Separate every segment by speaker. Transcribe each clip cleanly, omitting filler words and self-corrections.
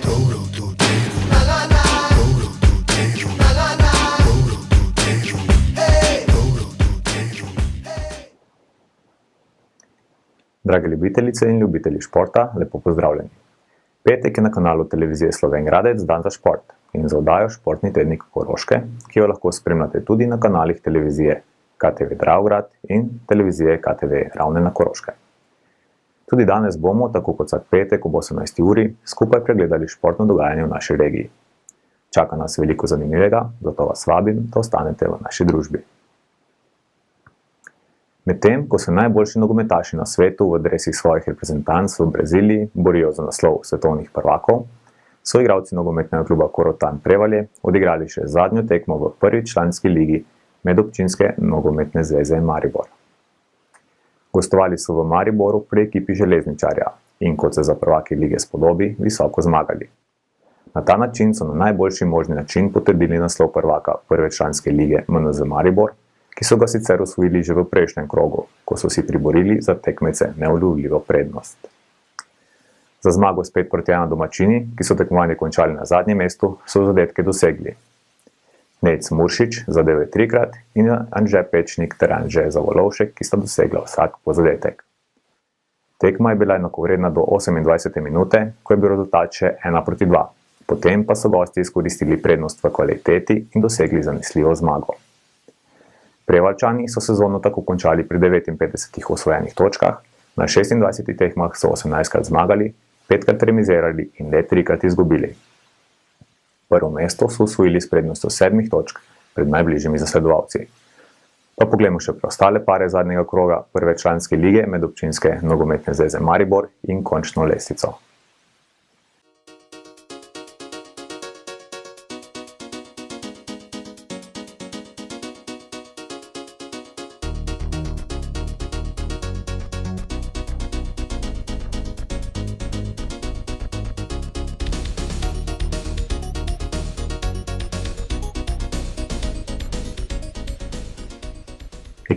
Speaker 1: Drage ljubitelice in ljubitelji športa, lepo pozdravljeni. Petek je na kanalu televizije Slovenj Gradec dan za šport in za oddajo Športni tednik Koroške, ki jo lahko spremljate tudi na kanalih televizije KTV Dravograd in televizije KTV Ravne na Koroške. Tudi danes bomo, tako kot vsak petek ob 18. uri, skupaj pregledali športno dogajanje v naši regiji. Čaka nas veliko zanimivega, zato vas vabim, da ostanete v naši družbi. Medtem, ko se najboljši nogometaši na svetu v dresih svojih reprezentanc v Braziliji borijo za naslov svetovnih prvakov, so igralci nogometnega kluba Korotan Prevalje odigrali še zadnjo tekmo v prvi članski ligi Medobčinske nogometne zveze Maribor. Gostovali so v Mariboru pri ekipi železničarja in, kot se za prvaki lige spodobi, visoko zmagali. Na ta način so na najboljši možni način potrdili naslov prvaka prve članske lige MNZ Maribor, ki so ga sicer osvojili že v prejšnjem krogu, ko so si priborili za tekmece neulovljivo prednost. Za zmago spet proti 1 domačini, ki so tekmovanje končali na zadnjem mestu, so zadetke dosegli Nejc Muršič zadel je 3-krat in Anže Pečnik ter Anže Zavolovšek, ki sta dosegla vsak po zadetek. Tekma je bila enakovredna do 28. minute, ko je bil rezultat še 1-2. Potem pa so gosti izkoristili prednost v kvaliteti in dosegli zanesljivo zmago. Prevaljčani so sezono tako končali pri 59 osvojenih točkah, na 26 tekmah so 18krat zmagali, 5krat remizirali in le 3krat izgubili. Prvo mesto so osvojili s prednostjo 7 točk pred najbližjimi zasledovalci. Pa poglejmo še preostale pare zadnjega kroga prve članske lige Medobčinske nogometne zveze Maribor in končno lestvico.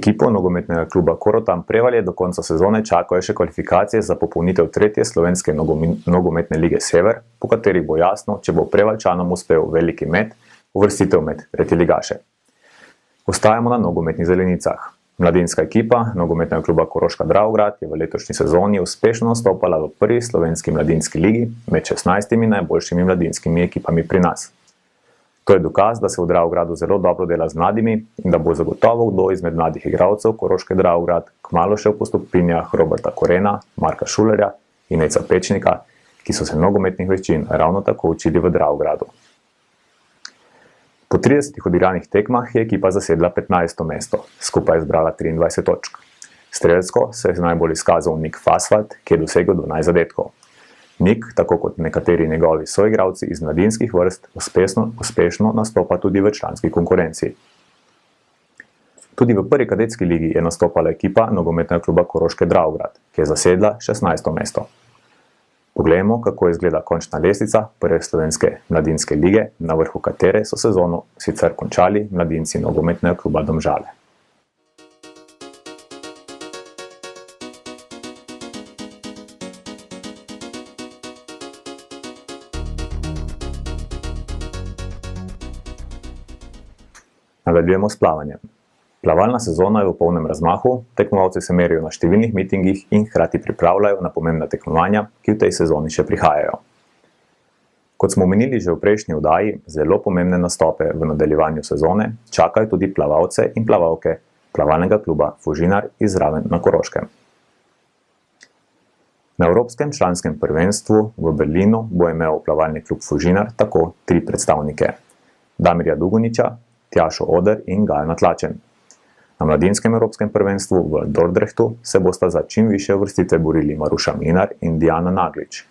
Speaker 1: Ekipo nogometnega kluba Korotan Prevalje do konca sezone čakajo še kvalifikacije za popolnitev 3. slovenske nogometne lige Sever, po kateri bo jasno, če bo Prevaljčanom uspel veliki met, uvrstitev med tretjeligaše. Ostajamo na nogometnih zelenicah. Mladinska ekipa nogometnega kluba Koroška Dravograd je v letošnji sezoni uspešno nastopala v prvi slovenski mladinski ligi med 16 najboljšimi mladinskimi ekipami pri nas. To je dokaz, da se v Dravogradu zelo dobro dela z mladimi in da bo zagotovo kdo izmed mladih igralcev Koroške Dravograd kmalu šel po stopinjah Roberta Korena, Marka Šulerja in Nejca Pečnika, ki so se nogometnih veščin ravno tako učili v Dravogradu. Po 30 odigranih tekmah je ekipa zasedla 15. mesto, skupaj zbrala 23 točk. Strelsko se je najbolj izkazal Nik Fasfalt, ki je dosegel 12 zadetkov. Nik, tako kot nekateri njegovi soigralci iz mladinskih vrst, uspešno nastopa tudi v članski konkurenci. Tudi v prvi kadetski ligi je nastopala ekipa nogometnega kluba Koroške Dravograd, ki je zasedla 16. mesto. Poglejmo, kako izgleda končna lestvica prve slovenske mladinske lige, na vrhu katere so sezono sicer končali mladinci nogometnega kluba Domžale. Nadaljujemo s plavanjem. Plavalna sezona je v polnem razmahu, tekmovalci se merijo na številnih mitingih in hkrati pripravljajo na pomembna tekmovanja, ki v tej sezoni še prihajajo. Kot smo omenili že v prejšnji oddaji, zelo pomembne nastope v nadaljevanju sezone čakajo tudi plavalce in plavalke plavalnega kluba Fužinar iz Raven na Koroškem. Na Evropskem članskem prvenstvu v Berlinu bo imel plavalni klub Fužinar tako 3 predstavnike: Damirja Dugoniča, Tjašo Oder in Gajo Natlačen. Na mladinskem evropskem prvenstvu v Dordrechtu se bosta za čim višje uvrstitve borili Maruša Minar in Dijana Naglič.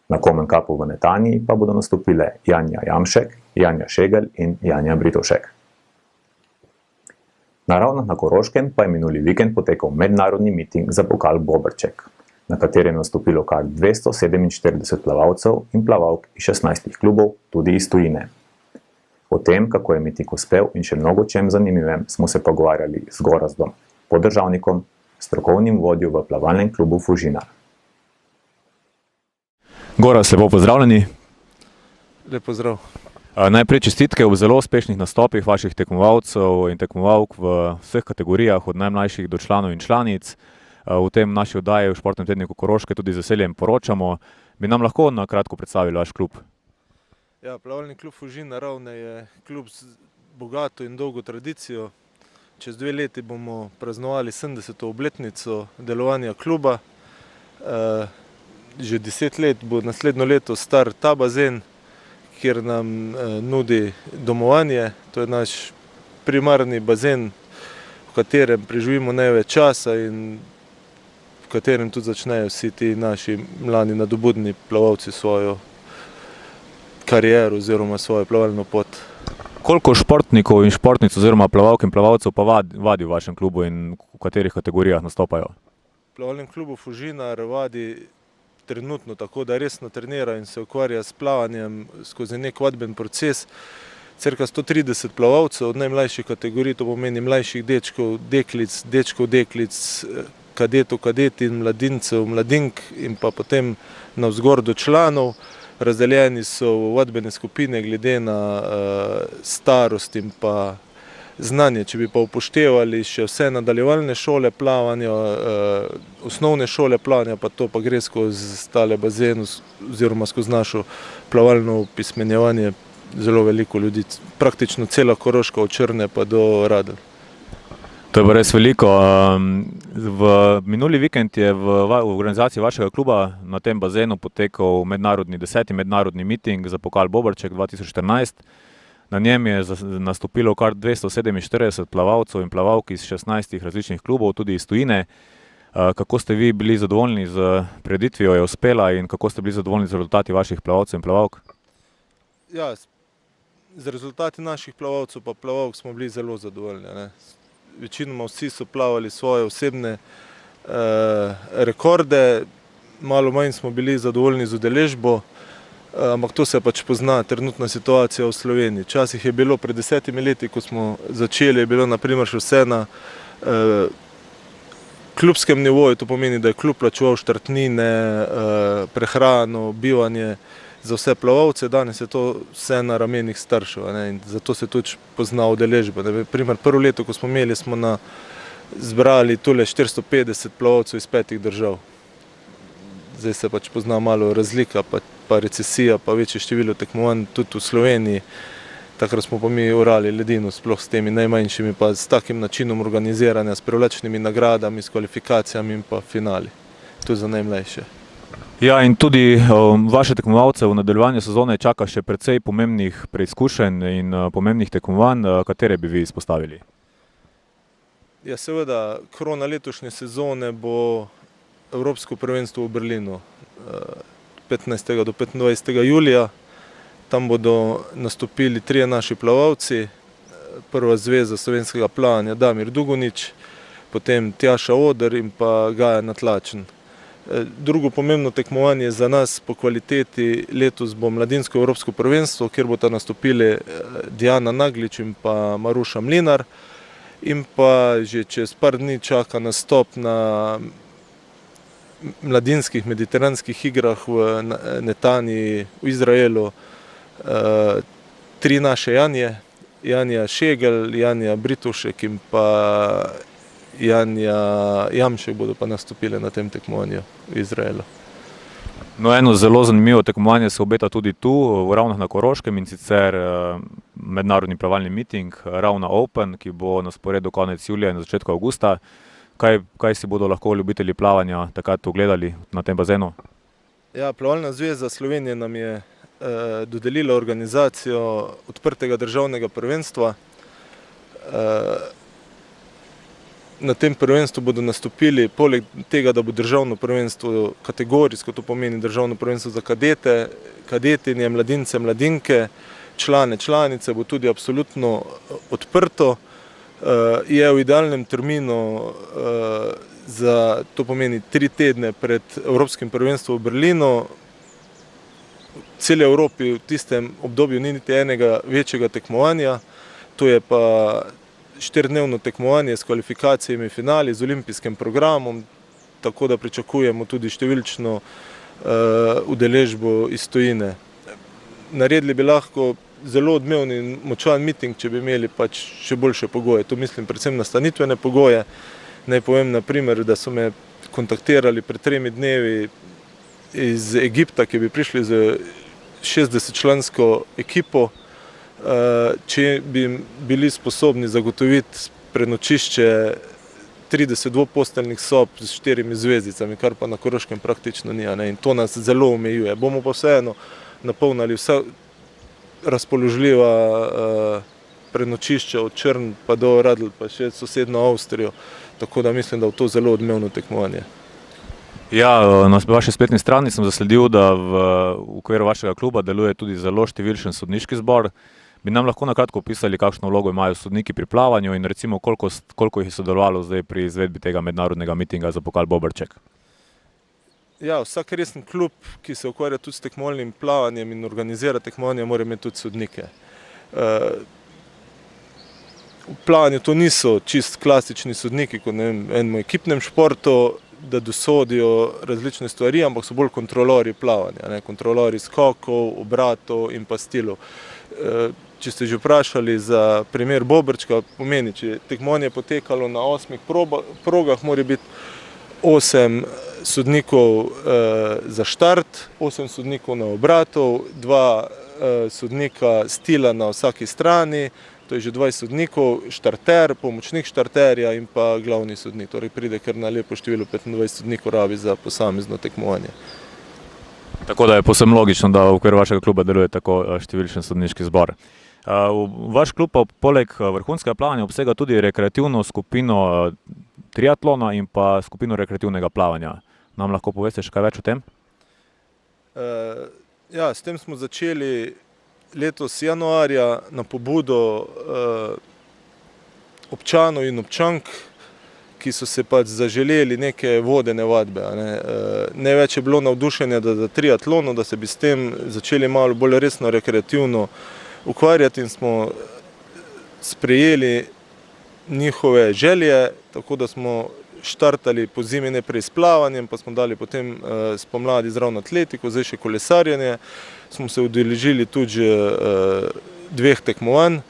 Speaker 1: Na Common Cupu v Netanji pa bodo nastopile Janja Jamšek, Janja Šegel in Janja Britovšek. Na Ravnah na Koroškem pa je minuli vikend potekal mednarodni miting za pokal Boberček, na katerem je nastopilo kar 247 plavalcev in plavalk iz 16 klubov, tudi iz tujine. O tem, kako je miting uspel in še mnogo čem zanimivem, smo se pogovarjali z Gorazdom, podržavnikom, strokovnim vodjo v plavalnem klubu Fužinar.
Speaker 2: Gorazd, lepo pozdravljeni. Lep pozdrav.
Speaker 1: Najprej čestitke ob zelo uspešnih nastopih vaših tekmovalcev in tekmovalk v vseh kategorijah, od najmlajših do članov in članic. V tem naši oddaji v Športnem tedniku Koroške tudi z veseljem poročamo. Bi nam lahko na kratko predstavili vaš klub?
Speaker 2: Ja, plavalni klub Fužina Ravne je klub z bogato in dolgo tradicijo. Čez 2 leti bomo praznovali 70. obletnico delovanja kluba. Že 10 let bo naslednjo leto star ta bazen, kjer nam nudi domovanje. To je naš primarni bazen, v katerem preživimo največ časa in v katerem tudi začnejo vsi ti naši mladi nadobudni plavalci svojo kariero oziroma svojo plavalno pot.
Speaker 1: Koliko športnikov in športnic oziroma plavalk in plavalcev pa vadi v vašem klubu in v katerih kategorijah nastopajo?
Speaker 2: V plavalnem klubu Fužinar vadi trenutno tako, da resno trenira in se ukvarja s plavanjem skozi nek vadben proces. Cirka 130 plavalcev od najmlajših kategorij, to pomeni mlajših dečkov, deklic, deklic, kadetov, kadetin, mladincev, mladink in pa potem navzgor do članov. Razdeljeni so v vadbene skupine glede na starost in pa znanje. Če bi pa upoštevali še vse nadaljevalne šole plavanja, osnovne šole plavanja, pa to pa gre skozi tale bazen oziroma skozi našo plavalno opismenjevanje zelo veliko ljudi. Praktično cela Koroška od Črne pa do Radelj.
Speaker 1: To je pa res veliko. Minuli vikend je v organizaciji vašega kluba na tem bazenu potekal 10. mednarodni miting za pokal Boberček 2014. Na njem je nastopilo kar 247 plavalcev in plavalk iz 16 različnih klubov, tudi iz tujine. Kako ste vi bili zadovoljni z prireditvijo, je uspela in kako ste bili zadovoljni z rezultati vaših plavalcev in plavalk?
Speaker 2: Ja, z rezultati naših plavalcev pa plavalk smo bili zelo zadovoljni, ne. Večinoma vsi so plavali svoje osebne rekorde, malo manj smo bili zadovoljni z udeležbo, ampak to se pač pozna, trenutna situacija v Sloveniji. Včasih je bilo pred 10 leti, ko smo začeli, je bilo na primer še vse na klubskem nivoju, to pomeni, da je klub plačeval štartnine, prehrano, bivanje za vse plavalce, danes je to vse na ramenih staršev, ne, in zato se tudi pozna udeležba. Na primer, prvo leto, ko smo imeli, smo zbrali tule 450 plavalcev iz 5 držav. Zdaj se pač pozna malo razlika, pa recesija, pa večje število tekmovanj tudi v Sloveniji. Takrat smo pa mi orali ledino, sploh s temi najmanjšimi, pa s takim načinom organiziranja, s privlačnimi nagradami, s kvalifikacijami in pa finali. To je za najmlajše.
Speaker 1: Ja, in tudi vaše tekmovalce v nadaljevanju sezone čaka še precej pomembnih preizkušenj in pomembnih tekmovanj. Katere bi vi izpostavili?
Speaker 2: Ja, seveda, krona letošnje sezone bo Evropsko prvenstvo v Berlinu 15. do 25. julija. Tam bodo nastopili 3 naši plavalci. Prva zveza slovenskega plavanja Damir Dugonič, potem Tjaša Oder in pa Gaja Natlačen. Drugo pomembno tekmovanje za nas po kvaliteti letos bo mladinsko Evropsko prvenstvo, kjer bodo nastopili Dijana Naglič in pa Maruša Mlinar. In pa že čez par dni čaka nastop na mladinskih mediteranskih igrah v Netaniji v Izraelu 3 naše Janje, Janja Šegel, Janja Britušek in pa Janja Jamšek bodo pa nastopili na tem tekmovanju v Izraelu.
Speaker 1: No, eno zelo zanimivo tekmovanje se obeta tudi tu, v Ravnah na Koroškem, in sicer mednarodni plavalni miting Ravna Open, ki bo na sporedu konec julija in na začetku avgusta. Kaj si bodo lahko ljubitelji plavanja takrat ogledali na tem bazenu?
Speaker 2: Ja, Plavalna zveza Slovenije nam je dodelila organizacijo odprtega državnega prvenstva. Na tem prvenstvu bodo nastopili, poleg tega, da bo državno prvenstvo kategorijsko, to pomeni državno prvenstvo za kadete, kadetinje, mladince, mladinke, člane, članice, bo tudi absolutno odprto. Je v idealnem terminu za, to pomeni 3 tedne pred Evropskim prvenstvom v Berlinu. V celi Evropi v tistem obdobju ni niti enega večjega tekmovanja, to je pa 4-dnevno tekmovanje s kvalifikacijami, finali, z olimpijskim programom, tako da pričakujemo tudi številčno udeležbo iz tujine. naredili bi lahko zelo odmeven in močan miting, če bi imeli pač še boljše pogoje. Tu mislim predvsem nastanitvene pogoje. Naj povem na primer, da so me kontaktirali pred 3 dnevi iz Egipta, ki bi prišli z 60-člansko ekipo, če bi bili sposobni zagotoviti prenočišče 30 dvoposteljnih sob s 4 zvezdicami, kar pa na Koroškem praktično ni, ne? In to nas zelo omejuje. Bomo pa vseeno napolnili vsa razpoložljiva prenočišča od Črn pa do Radl, pa še sosedno Avstrijo, tako da mislim, da je to zelo odmevno tekmovanje.
Speaker 1: Ja, na vaši spletni strani sem zasledil, da v okviru vašega kluba deluje tudi zelo številčen sodniški zbor. Bi nam lahko na kratko opisali, kakšno vlogo imajo sodniki pri plavanju in recimo koliko jih je sodelovalo zdaj pri izvedbi tega mednarodnega mitinga za pokal Boberček?
Speaker 2: Ja, vsak resen klub, ki se ukvarja tudi s tekmovalnim plavanjem in organizira tekmovanje, mora imeti tudi sodnike. V plavanju to niso čist klasični sodniki, kot v enem ekipnem športu, da dosodijo različne stvari, ampak so bolj kontrolori plavanja, ne? Kontrolori skokov, obratov in pa stilov. Če ste že vprašali za primer Boberčka, pomeni, če tekmovanje potekalo na 8 progah, mora biti 8 sodnikov za štart, 8 sodnikov na obratov, 2 sodnika stila na vsaki strani, to je že 20 sodnikov, štarter, pomočnik štarterja in pa glavni sodnik. Torej pride kar na lepo število 25 sodnikov rabi za posamezno tekmovanje.
Speaker 1: Tako da je povsem logično, da v okviru vašega kluba deluje tako številčen sodniški zbor. Vaš klub pa poleg vrhunskega plavanja obsega tudi rekreativno skupino triatlona in pa skupino rekreativnega plavanja. Nam lahko poveste še kaj več o tem?
Speaker 2: Ja, s tem smo začeli letos januarja na pobudo občanov in občank, ki so se pač zaželeli neke vodene vadbe. Največ je bilo navdušenja za triatlonu, da se bi s tem začeli malo bolj resno rekreativno ukvarjati in smo sprejeli njihove želje, tako da smo štartali po zimi najprej s plavanjem, pa smo dali potem spomladi zraven atletiko, zdaj še kolesarjenje. Smo se udeležili tudi 2 tekmovanj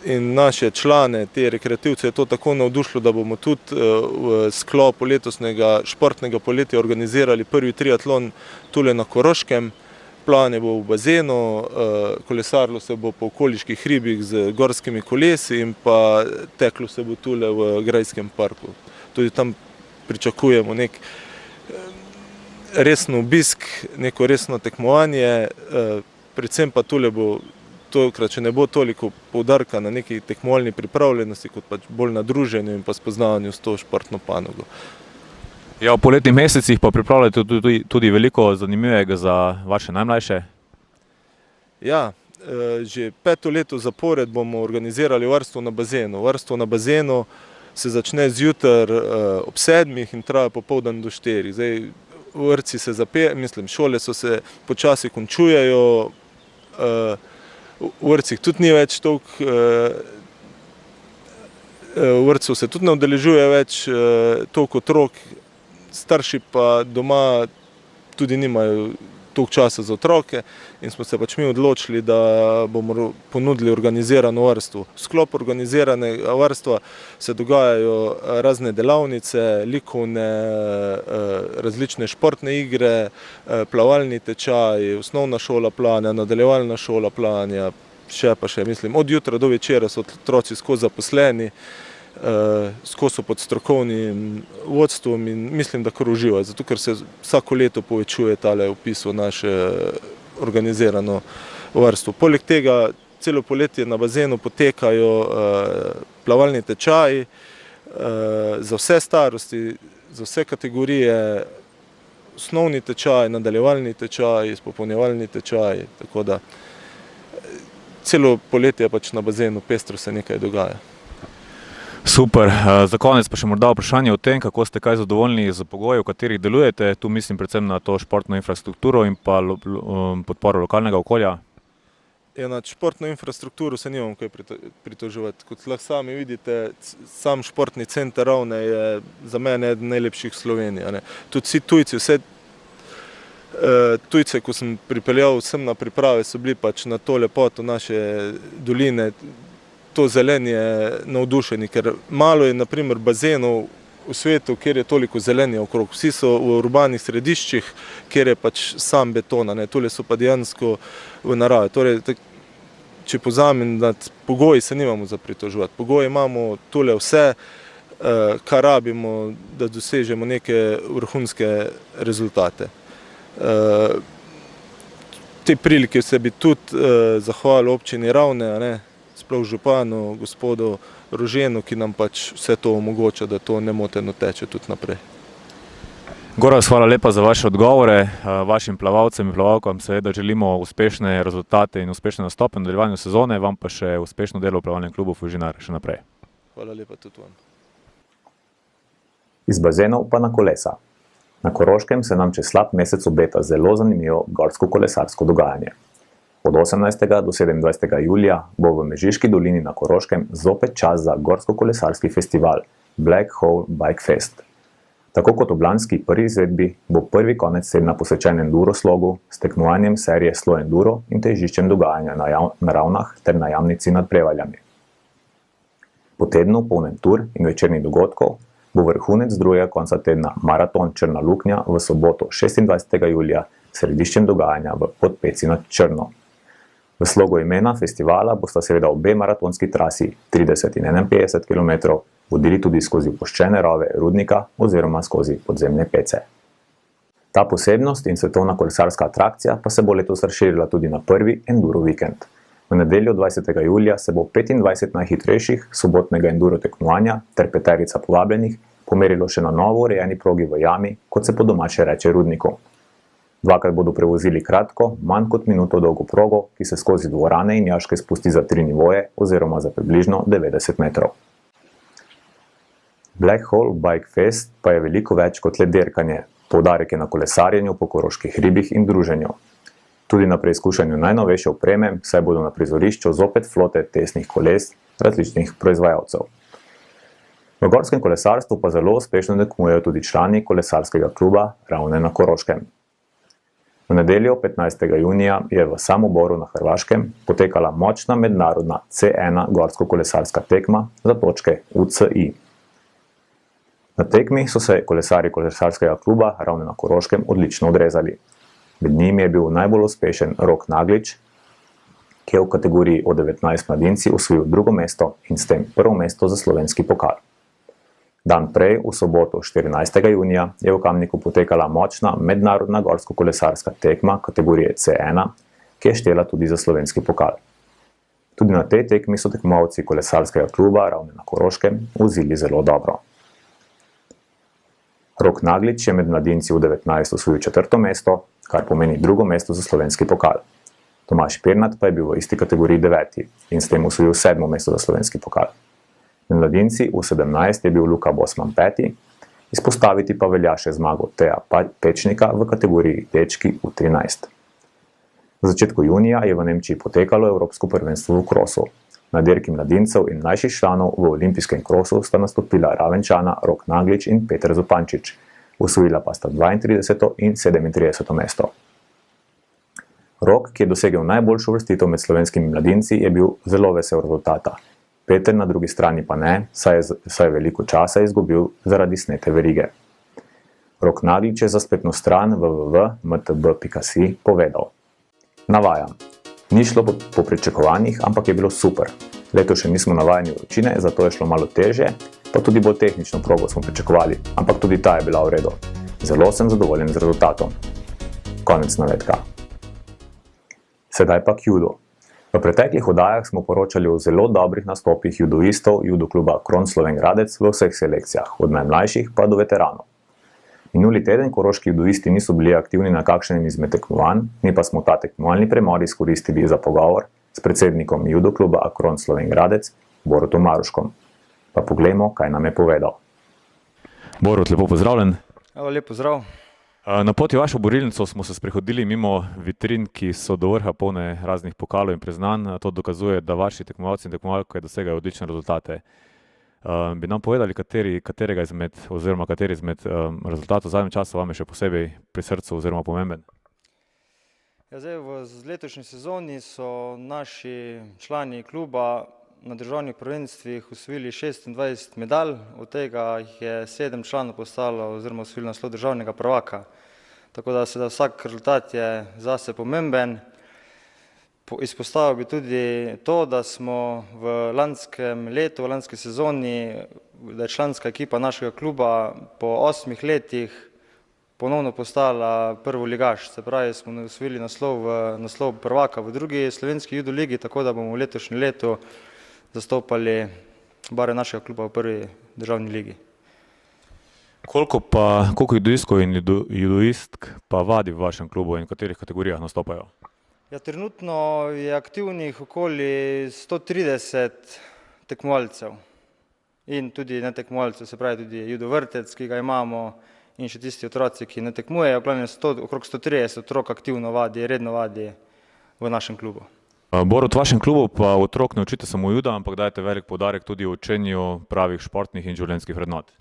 Speaker 2: in naše člane, te rekreativce, je to tako navdušilo, da bomo tudi v sklopu letosnega športnega poletja organizirali prvi triatlon tule na Koroškem. Plavanje bo v bazenu, kolesarilo se bo po okoliških hribih z gorskimi kolesi in pa teklo se bo tule v grajskem parku. Tudi tam pričakujemo nek resen obisk, neko resno tekmovanje, predvsem pa tule bo tokrat, če ne bo toliko poudarka na neki tekmovalni pripravljenosti, kot pač bolj na druženju in pa spoznavanju s to športno panogo.
Speaker 1: Ja, v poletnih mesecih pa pripravljate tudi veliko zanimivega za vaše najmlajše?
Speaker 2: Ja, že 5. leto zapored bomo organizirali varstvo na bazenu. Varstvo na bazenu se začne zjutraj ob 7 in traja popoldan do 4. Zdaj, vrtci se šole so se počasi končujejo, v vrtcih tudi ni več toliko, v vrtcu se tudi ne udeležuje več toliko otrok, starši pa doma tudi nimajo toliko časa za otroke in smo se pač mi odločili, da bomo ponudili organizirano varstvo. V sklopu organiziranega varstva se dogajajo razne delavnice, likovne, različne športne igre, plavalni tečaji, osnovna šola plavanja, nadaljevalna šola plavanja, mislim, od jutra do večera so otroci skozi zaposleni, skozi so pod strokovnim vodstvom in mislim, da kar uživajo, zato ker se vsako leto povečuje tale vpis v naše organizirano varstvo. Poleg tega celo poletje na bazenu potekajo plavalni tečaji za vse starosti, za vse kategorije, osnovni tečaj, nadaljevalni tečaj, izpopolnjevalni tečaj, tako da celo poletje pač na bazenu pestro se nekaj dogaja.
Speaker 1: Super. Za konec pa še morda vprašanje o tem, kako ste kaj zadovoljni z pogoji, v katerih delujete. Tu mislim predvsem na to športno infrastrukturo in pa podporo lokalnega okolja.
Speaker 2: Nad športno infrastrukturo se nimam kaj pritoževati. Kot lahko sami vidite, sam športni center Ravne je za mene eden najlepših v Sloveniji. Tudi vsi tujci, Tujce, ko sem pripeljal sem na priprave, so bili pač na to lepoto naše doline, to zelenje navdušeni, ker malo je na primer bazenov v svetu, kjer je toliko zelenja okrog. Vsi so v urbanih središčih, kjer je pač sam beton, tule so pa dejansko v naravi. Torej, če povzamem, da pogoji se nimamo za pritoževati. Pogoji imamo tule vse, kar rabimo, da dosežemo neke vrhunske rezultate. Te prilike se bi tudi zahvalil občini Ravne, sploh županu, gospodu Roženu, ki nam pač vse to omogoča, da to nemoteno teče tudi naprej.
Speaker 3: Gorazd, hvala lepa za vaše odgovore. Vašim plavalcem in plavalkam seveda želimo uspešne rezultate in uspešne nastope v nadaljevanju sezone, vam pa še uspešno delo v plavalnem klubu Fužinar še naprej.
Speaker 2: Hvala lepa tudi vam.
Speaker 1: Iz bazenov pa na kolesa. Na Koroškem se nam čez slab mesec obeta zelo zanimivo gorsko-kolesarsko dogajanje. Od 18. do 27. julija bo v Mežiški dolini na Koroškem zopet čas za gorsko-kolesarski festival Black Hole Bike Fest. Tako kot v lanski prvi izvedbi bo prvi konec tedna posvečen enduro slogu s tekmovanjem serije Slow Enduro in težiščem dogajanja na Ravnah ter na Jamnici nad Prevaljami. Po tednu polnem tur in večernih dogodkov bo vrhunec drugega konca tedna maraton Črna luknja v soboto 26. julija s središčem dogajanja v Podpeci nad Črno. V slogu imena festivala bosta seveda obe maratonski trasi 30 in 51 km vodili tudi skozi opuščene rove Rudnika oziroma skozi podzemne pece. Ta posebnost in svetovna kolesarska atrakcija pa se bo letos razširila tudi na prvi enduro vikend. V nedeljo 20. julija se bo 25 najhitrejših sobotnega enduro tekmovanja ter peterica povabljenih pomerilo še na novo urejeni progi v jami, kot se po domače reče Rudniku. Dvakrat bodo prevozili kratko, manj kot minuto dolgo progo, ki se skozi dvorane in jaške spusti za 3 nivoje oziroma za približno 90 metrov. Black Hole Bike Fest pa je veliko več kot le dirkanje, poudarek je na kolesarjenju po koroških hribih in druženju. Tudi na preizkušanju najnovejše opreme, saj bodo na prizorišču zopet flote testnih koles različnih proizvajalcev. V gorskem kolesarstvu pa zelo uspešno tekmujejo tudi člani kolesarskega kluba Ravne na Koroškem. V nedeljo 15. junija je v Samoboru na Hrvaškem potekala močna mednarodna C1 gorsko-kolesarska tekma za točke UCI. Na tekmi so se kolesarji kolesarskega kluba Ravne na Koroškem odlično odrezali. Med njimi je bil najbolj uspešen Rok Naglič, ki je v kategoriji od 19 mladinci osvojil drugo mesto in s tem prvo mesto za slovenski pokal. Dan prej, v soboto 14. junija, je v Kamniku potekala močna mednarodna gorsko-kolesarska tekma kategorije C1, ki je štela tudi za slovenski pokal. Tudi na tej tekmi so tekmovalci kolesarskega kluba Ravne na Koroškem vozili zelo dobro. Rok Naglič je med mladinci v 19 osvojil 4. mesto, kar pomeni drugo mesto za slovenski pokal. Tomaž Pirnat pa je bil v isti kategoriji 9. in s tem osvojil 7. mesto za slovenski pokal. Med mladinci v 17 je bil Luka Bosman 5. Izpostaviti pa velja še zmago Teja Pečnika v kategoriji dečki v 13. V začetku junija je v Nemčiji potekalo Evropsko prvenstvo v krosu. Na dirki mladincev in mlajših članov v olimpijskem krosu sta nastopila Ravenčana Rok Naglič in Peter Zupančič, osvojila pa sta 32. in 37. mesto. Rok, ki je dosegel najboljšo uvrstitev med slovenskimi mladinci, je bil zelo vesel rezultata. Peter na drugi strani pa ne, saj je veliko časa izgubil zaradi snete verige. Rok Naglič je za spletno stran www.mtb.si povedal: Navajam. Ni šlo po pričakovanjih, ampak je bilo super. Leto še nismo navajeni vročine, zato je šlo malo težje, pa tudi bolj tehnično progo smo pričakovali, ampak tudi ta je bila v redu. Zelo sem zadovoljen z rezultatom. Konec navedka. Sedaj pa k judu. V preteklih oddajah smo poročali o zelo dobrih nastopih judoistov judo kluba Kron Slovenj Gradec v vseh selekcijah, od najmlajših pa do veteranov. Minuli teden koroški judoisti niso bili aktivni na kakšnem izmed tekmovanj, mi pa smo ta tekmovalni premor izkoristili za pogovor s predsednikom judo kluba Kron Slovenj Gradec, Borutom Maruškom. Pa poglejmo, kaj nam je povedal.
Speaker 3: Borut, lepo pozdravljen.
Speaker 4: Evo, lep pozdrav.
Speaker 3: Na poti v vašo borilnico smo se sprehodili mimo vitrin, ki so do vrha polne raznih pokalov in priznanj. To dokazuje, da vaši tekmovalci in tekmovalke dosegajo odlične rezultate. Bi nam povedali, kateri izmed rezultatov v zadnjem času vam je še posebej pri srcu oziroma pomemben?
Speaker 4: Ja, zdaj v letošnji sezoni so naši člani kluba na državnih prvenstvih osvojili 26 medalj, od tega jih je 7 članov postalo oziroma osvojili naslov državnega prvaka. Tako da seveda vsak rezultat je zase pomemben. Izpostavil bi tudi to, da smo v lanskem letu, v lanski sezoni, da je članska ekipa našega kluba po 8 letih ponovno postala prvoligaš. Se pravi, smo osvojili naslov prvaka v drugi slovenski judo ligi, tako da bomo v letošnjem letu zastopali bare našega kluba v prvi državni ligi.
Speaker 3: Koliko judoistov in judoistk pa vadi v vašem klubu in v katerih kategorijah nastopajo?
Speaker 4: Ja, trenutno je aktivnih okoli 130 tekmovalcev in tudi netekmovalcev, se pravi tudi judo vrtec, ki ga imamo, in še tisti otroci, ki ne tekmujejo. Okrog 130 otrok aktivno vadi, redno vadi v našem klubu.
Speaker 3: Borut, v vašem klubu pa otrok ne učite samo juda, ampak dajete velik poudarek tudi v učenju pravih športnih in življenjskih vrednot.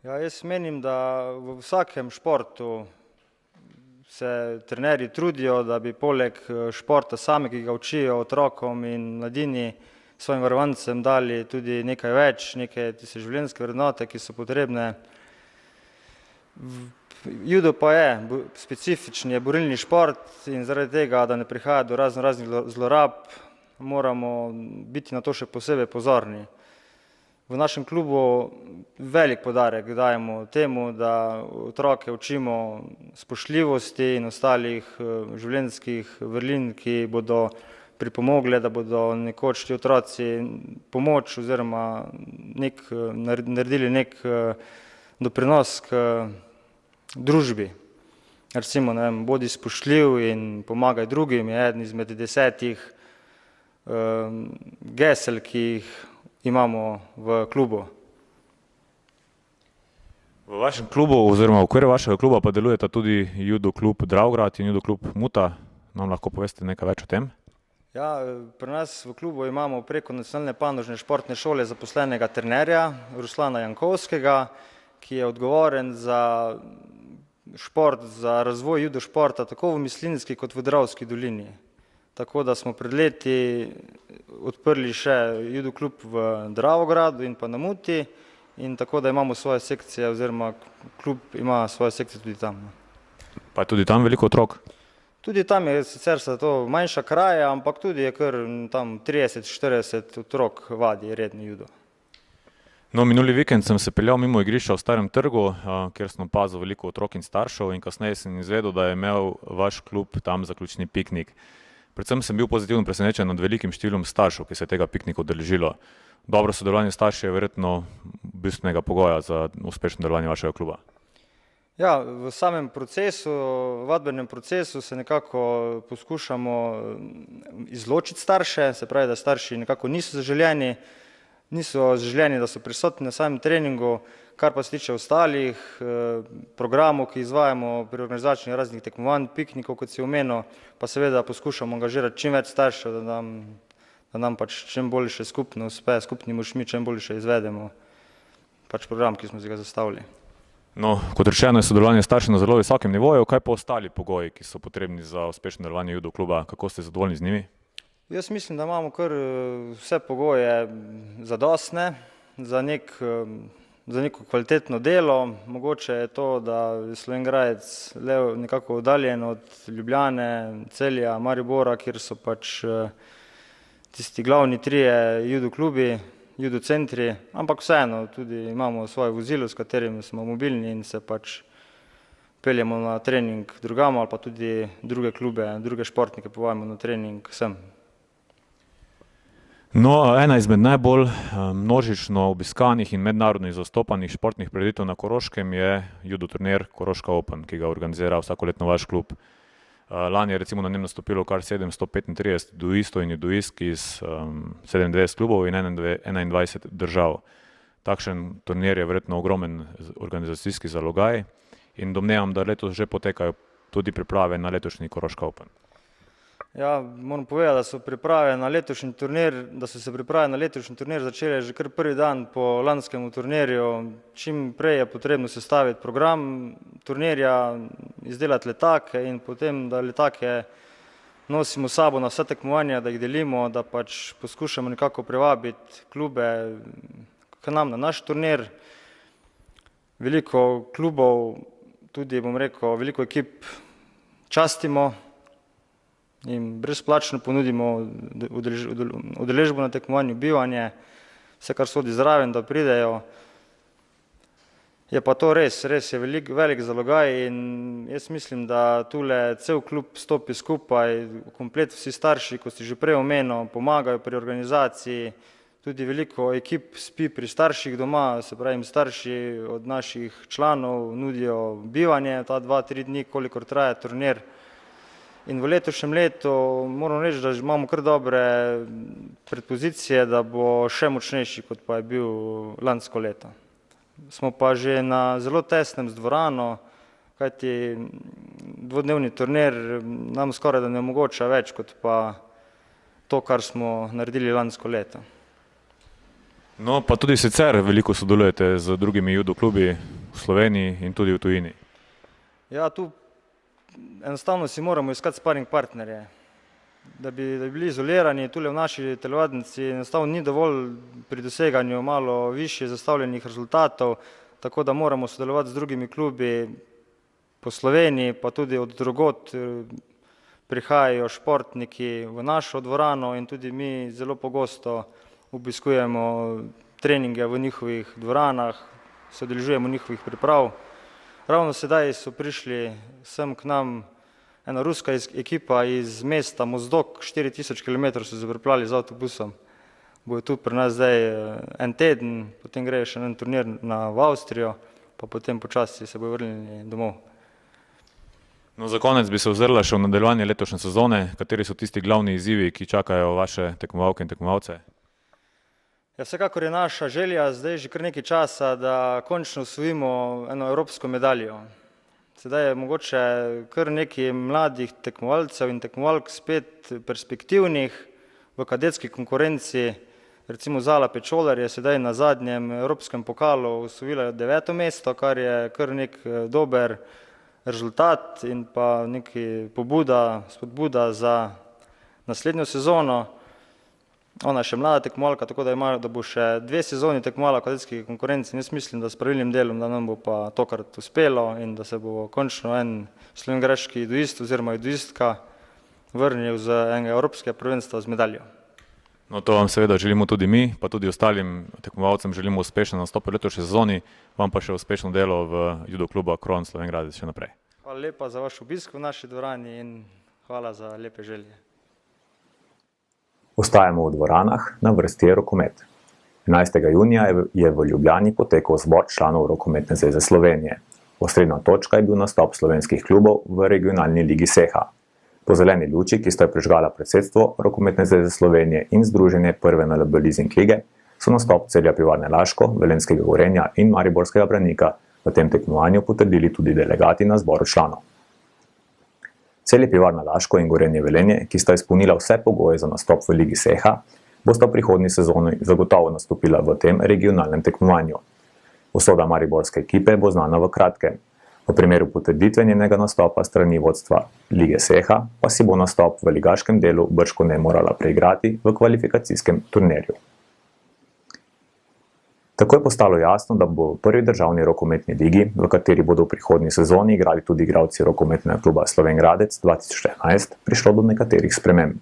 Speaker 4: Ja, jaz menim, da v vsakem športu se trenerji trudijo, da bi poleg športa same, ki ga učijo otrokom in mladini, svojim varovancem dali tudi nekaj več, neke tiste življenjske vrednote, ki so potrebne. Judo pa je specifični, je borilni šport in zaradi tega, da ne prihaja do raznih zlorab, moramo biti na to še posebej pozorni. V našem klubu velik poudarek dajemo temu, da otroke učimo spoštljivosti in ostalih življenjskih vrlin, ki bodo pripomogle, da bodo nekoč ti otroci pomoč oziroma naredili nek doprinos k družbi. Recimo, ne vem, bodi spoštljiv in pomagaj drugim, je eden izmed 10 gesel, ki jih imamo v klubu.
Speaker 3: V vašem klubu oziroma v okviru vašega kluba pa delujeta tudi judo klub Dravograd in judo klub Muta. Nam lahko poveste nekaj več o tem?
Speaker 4: Ja, pri nas v klubu imamo preko Nacionalne panožne športne šole zaposlenega trenerja Ruslana Jankovskega, ki je odgovoren za šport, za razvoj judo športa tako v Mislinjski kot v Dravski dolini. Tako da smo pred leti odprli še judo klub v Dravogradu in pa na Muti in tako da imamo svoje sekcije oziroma klub ima svoje sekcije tudi tam.
Speaker 3: Pa je tudi tam veliko otrok?
Speaker 4: Tudi tam je sicer to manjša kraja, ampak tudi je kar tam 30-40 otrok vadi redni judo.
Speaker 3: No, minuli vikend sem se peljal mimo igrišča v Starem trgu, kjer sem opazil veliko otrok in staršev in kasneje sem izvedel, da je imel vaš klub tam zaključni piknik. Predvsem sem bil pozitivno presenečen nad velikim številom staršev, ki se je tega piknika udeležilo. Dobro sodelovanje staršev je verjetno bistvenega pogoja za uspešno delovanje vašega kluba.
Speaker 4: Ja, v samem procesu, vadbenem procesu se nekako poskušamo izločiti starše, se pravi, da starši nekako niso zaželjeni, da so prisotni na samem treningu. Kar pa se tiče ostalih programov, ki izvajamo pri organizaciji raznih tekmovanj, piknikov, kot si omenil, pa seveda poskušamo angažirati čim več staršev, da nam pač čim boljše skupno uspe, skupnimi močmi čim boljše izvedemo pač program, ki smo si ga zastavili.
Speaker 3: No, kot rečeno je sodelovanje staršev na zelo visokem nivoju, kaj pa ostali pogoji, ki so potrebni za uspešno delovanje judo kluba, kako ste zadovoljni z njimi?
Speaker 4: Jaz mislim, da imamo kar vse pogoje zadostne za neko kvalitetno delo. Mogoče je to, da je Slovenj Gradec nekako oddaljen od Ljubljane, Celja, Maribora, kjer so pač tisti glavni trije judo klubi, judo centri, ampak vseeno tudi imamo svoje vozilo, s katerim smo mobilni in se pač peljemo na trening drugam ali pa tudi druge klube, druge športnike povabimo na trening sem.
Speaker 3: No, ena izmed najbolj množično obiskanih in mednarodno zastopanih športnih prireditev na Koroškem je judo turnir Koroška Open, ki ga organizira vsakoletno vaš klub. Lani je recimo na njem nastopilo kar 735 judoistov in judoistk iz 27 klubov in 21 držav. Takšen turnir je verjetno ogromen organizacijski zalogaj in domnevam, da letos že potekajo tudi priprave na letošnji Koroška Open.
Speaker 4: Ja, moram povedati, da so se priprave na letošnji turnir začele že kar prvi dan po lanskemu turnirju. Čim prej je potrebno sestaviti program turnirja, izdelati letake in potem, da letake nosimo s sabo na vsa tekmovanja, da jih delimo, da pač poskušamo nekako privabiti klube k nam na naš turnir. Veliko klubov, tudi bom rekel, veliko ekip častimo in brezplačno ponudimo udeležbo na tekmovanju, bivanje, vse kar sodi zraven, da pridejo. Je pa to res je velik zalogaj in jaz mislim, da tule cel klub stopi skupaj, komplet vsi starši, kot si že prej omenil, pomagajo pri organizaciji, tudi veliko ekip spi pri starših doma, se pravi, starši od naših članov nudijo bivanje, ta 2-3 dni, kolikor traja turnir. In v letošnjem letu moram reči, da imamo kar dobre predpozicije, da bo še močnejši, kot pa je bil lansko leto. Smo pa že na zelo tesnem z dvorano, kajti dvodnevni turnir nam skoraj da ne omogoča več, kot pa to, kar smo naredili lansko leto.
Speaker 3: No, pa tudi sicer veliko sodelujete z drugimi judo klubi v Sloveniji in tudi v tujini.
Speaker 4: Ja, tu enostavno si moramo iskati sparing partnerje. Da bi bili izolirani, tule v naši telovadnici enostavno ni dovolj pri doseganju malo višje zastavljenih rezultatov, tako da moramo sodelovati z drugimi klubi po Sloveniji, pa tudi od drugot prihajajo športniki v našo dvorano in tudi mi zelo pogosto obiskujemo treninge v njihovih dvoranah, se udeležujemo njihovih priprav. Ravno sedaj so prišli sem k nam ena ruska ekipa iz mesta Mozdok, 4000 km so se pripeljali z avtobusom. Bojo tu pri nas zdaj en teden, potem grejo še en turnir v Avstrijo, pa potem počasi se bojo vrnili domov.
Speaker 3: No, za konec bi se ozrla še v nadaljevanje letošnje sezone. Kateri so tisti glavni izzivi, ki čakajo vaše tekmovalke in tekmovalce?
Speaker 4: Ja, vsekakor je naša želja zdaj že kar nekaj časa, da končno osvojimo eno evropsko medaljo. Sedaj je mogoče kar nekaj mladih tekmovalcev in tekmovalk spet perspektivnih v kadetski konkurenci. Recimo Zala Pečolar je sedaj na zadnjem evropskem pokalu osvojila 9. mesto, kar je kar nek dober rezultat in pa nekaj spodbuda za naslednjo sezono. Ona je še mlada tekmovalka, tako da bo še 2 sezoni tekmovala v kadetski konkurenci. Jaz mislim, da s pravilnim delom, da nam bo pa tokrat uspelo in da se bo končno en slovenjgraški judoist oziroma judoistka vrnil z enega evropskega prvenstva z medaljo.
Speaker 3: No, to vam seveda želimo tudi mi, pa tudi ostalim tekmovalcem želimo uspešen nastop v letošnji sezoni, vam pa še uspešno delo v judo kluba Kron Slovenj Gradec še naprej.
Speaker 4: Hvala lepa za vaš obisk v naši dvorani in hvala za lepe želje.
Speaker 1: Ostajamo v dvoranah, na vrsti je rokomet. 11. junija je v Ljubljani potekal zbor članov Rokometne zveze Slovenije. Osrednja točka je bil nastop slovenskih klubov v regionalni ligi Seha. Po zeleni luči, ki sta jo prižgala predsedstvo Rokometne zveze Slovenije in združenje prve NLB Leasing lige, so nastop Celja Pivovarne Laško, Velenjskega Gorenja in Mariborskega Branika v tem tekmovanju potrdili tudi delegati na zboru članov. Celje Pivovarna Laško in Gorenje Velenje, ki sta izpolnila vse pogoje za nastop v ligi Seha, bosta v prihodnji sezoni zagotovo nastopila v tem regionalnem tekmovanju. Usoda mariborske ekipe bo znana v kratkem. V primeru potrditve njenega nastopa strani vodstva lige Seha pa si bo nastop v ligaškem delu bržkone morala preigrati v kvalifikacijskem turnirju. Tako je postalo jasno, da bo v prvi državni rokometni ligi, v kateri bodo v prihodnji sezoni igrali tudi igralci rokometnega kluba Slovenj Gradec 2011, prišlo do nekaterih sprememb.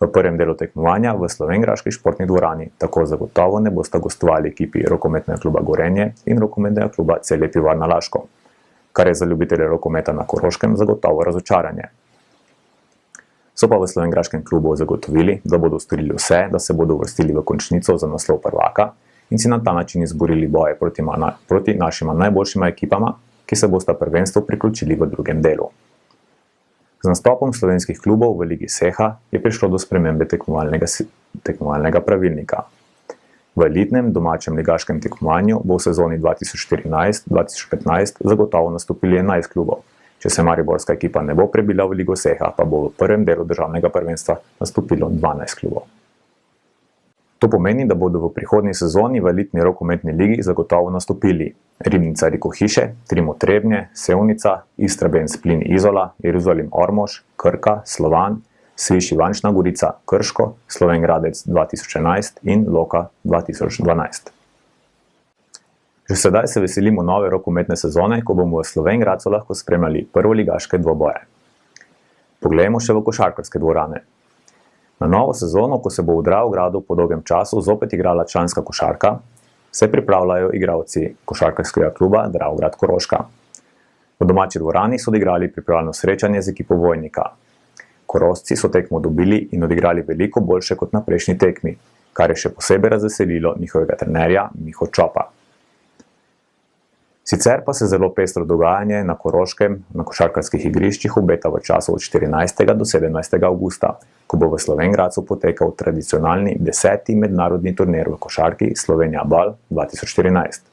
Speaker 1: V prvem delu tekmovanja v slovenjgraški športni dvorani tako zagotovo ne bosta gostovali ekipi rokometnega kluba Gorenje in rokometnega kluba Celje Pivovarna Laško, kar je za ljubitelje rokometa na Koroškem zagotovo razočaranje. So pa v slovenjgraškem klubu zagotovili, da bodo storili vse, da se bodo uvrstili v končnico za naslov prvaka in si na ta način izborili boje proti našima najboljšima ekipama, ki se bosta prvenstvu priključili v drugem delu. Z nastopom slovenskih klubov v ligi Seha je prišlo do spremembe tekmovalnega pravilnika. V elitnem domačem ligaškem tekmovanju bo v sezoni 2014-2015 zagotovo nastopili 11 klubov. Če se mariborska ekipa ne bo prebila v ligo Seha, pa bo v prvem delu državnega prvenstva nastopilo 12 klubov. To pomeni, da bodo v prihodnji sezoni v elitni rokometni ligi zagotovo nastopili Ribnica Rikohiše, Trimo Trebnje, Sevnica, Istrabenz Plin Izola, Jeruzalem Ormož, Krka, Slovan, Sviš Ivančna Gorica, Krško, Slovenj Gradec 2011 in Loka 2012. Že sedaj se veselimo nove rokometne sezone, ko bomo v Slovenj Gradcu lahko spremljali prvoligaške dvoboje. Poglejmo še v košarkarske dvorane. Na novo sezono, ko se bo v Dravogradu po dolgem času zopet igrala članska košarka, se pripravljajo igralci košarkarskega kluba Dravograd Koroška. V domači dvorani so odigrali pripravljalno srečanje z ekipo Vojnika. Korošci so tekmo dobili in odigrali veliko boljše kot na prejšnji tekmi, kar je še posebej razveselilo njihovega trenerja Miho Čopa. Sicer pa se zelo pestro dogajanje na Koroškem na košarkarskih igriščih obeta v času od 14. do 17. avgusta, ko bo v Slovenj Gradcu potekal tradicionalni 10. mednarodni turnir v košarki Slovenija Bal 2014.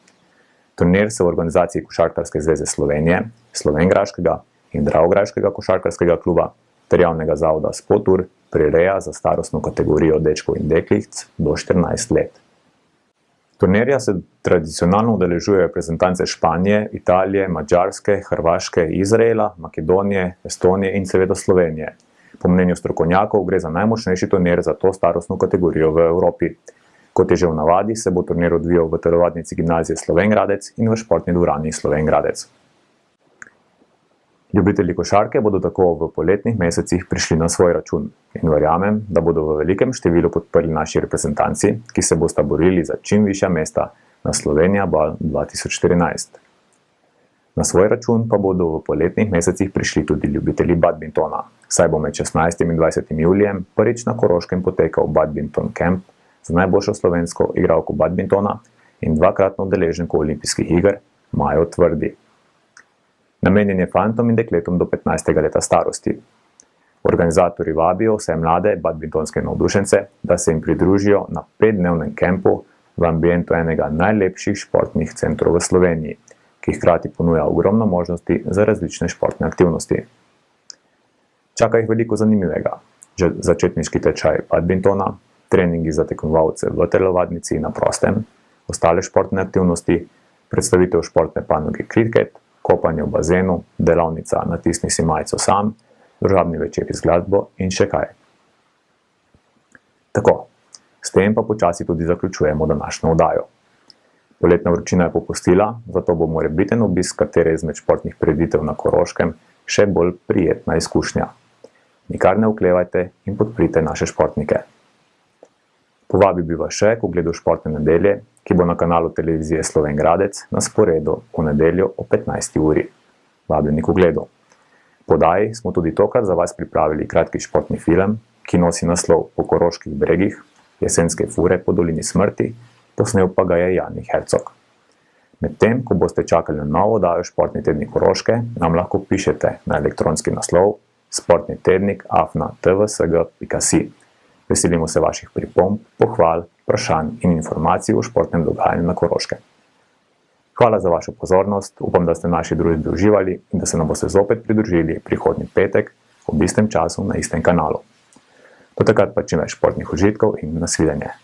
Speaker 1: Turnir se v organizaciji Košarkarske zveze Slovenije, Slovenjgraškega in Dravograjskega košarkarskega kluba ter javnega zavoda Spotur prireja za starostno kategorijo dečkov in deklic do 14 let. Turnirja se tradicionalno udeležujejo reprezentance Španije, Italije, Madžarske, Hrvaške, Izraela, Makedonije, Estonije in seveda Slovenije. Po mnenju strokovnjakov gre za najmočnejši turnir za to starostno kategorijo v Evropi. Kot je že v navadi, se bo turnir odvijal v telovadnici gimnazije Slovenj Gradec in v športni dvorani Slovenj Gradec. Ljubitelji košarke bodo tako v poletnih mesecih prišli na svoj račun in verjamem, da bodo v velikem številu podprli naši reprezentanci, ki se bosta borili za čim višja mesta na Slovenija Bal 2014. Na svoj račun pa bodo v poletnih mesecih prišli tudi ljubitelji badmintona, saj bo med 16. in 20. julijem prvič na Koroškem potekal badminton camp za najboljšo slovensko igralko badmintona in dvakratno udeleženko olimpijskih iger Majo Tvrdi. Namenjen je fantom in dekletom do 15. leta starosti. Organizatorji vabijo vse mlade badmintonske navdušence, da se jim pridružijo na 5-dnevnem kempu v ambientu enega najlepših športnih centrov v Sloveniji, ki hkrati ponuja ogromno možnosti za različne športne aktivnosti. Čaka jih veliko zanimivega, že začetniški tečaj badmintona, treningi za tekmovalce v telovadnici na prostem, ostale športne aktivnosti, predstavitev športne panoge kriket, kopanje v bazenu, delavnica Natisni si majico sam, družabni večeri z glasbo in še kaj. Tako, s tem pa počasi tudi zaključujemo današnjo oddajo. Poletna vročina je popustila, zato bo morebiten obisk katere izmed športnih prireditev na Koroškem še bolj prijetna izkušnja. Nikar ne oklevajte in podprite naše športnike. Povabil bi vas še k ogledu Športne nedelje, ki bo na kanalu televizije Slovenj Gradec na sporedu v nedeljo o 15. uri. Vabljeni k ogledu. Po oddaji smo tudi tokrat za vas pripravili kratki športni film, ki nosi naslov Po koroških bregih, jesenske fure po dolini smrti, posnel pa ga je Jani Hercog. Medtem, ko boste čakali na novo oddajo Športni tednik Koroške, nam lahko pišete na elektronski naslov sportnitednik@tvsg.si. Veselimo se vaših pripomb, pohval, vprašanj in informacij o športnem dogajanju na Koroškem. Hvala za vašo pozornost, upam, da ste v naši družbi uživali in da se nam boste zopet pridružili prihodnji petek ob istem času na istem kanalu. Do takrat pa čim več športnih užitkov in nasvidenje.